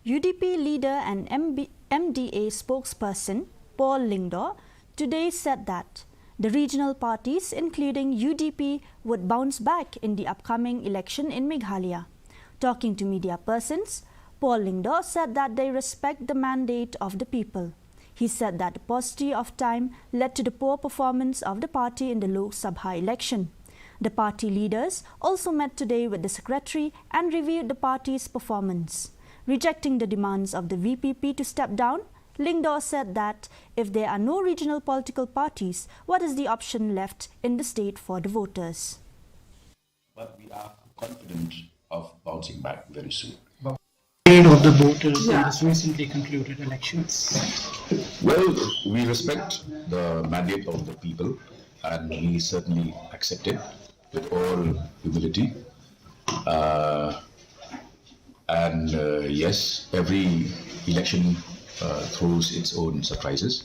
UDP leader and MDA spokesperson Paul Lyngdoh today said that the regional parties, including UDP, would bounce back in the upcoming election in Meghalaya. Talking to media persons, Paul Lyngdoh said that they respect the mandate of the people. He said that the paucity of time led to the poor performance of the party in the Lok Sabha election. The party leaders also met today with the secretary and reviewed the party's performance. Rejecting the demands of the VPP to step down, Lyngdoh said that if there are no regional political parties, what is the option left in the state for the voters? But we are confident of bouncing back very soon. Of the voters in this recently concluded elections? Well, we respect the mandate of the people and we certainly accept it with all humility. Yes, every election throws its own surprises.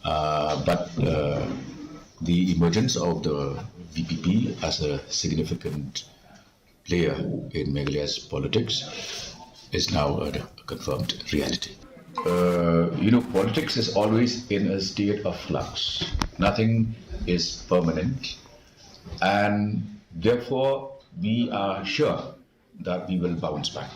But the emergence of the VPP as a significant player in Meghalaya's politics is now a confirmed reality. Politics is always in a state of flux. Nothing is permanent, and therefore we are sure that we will bounce back.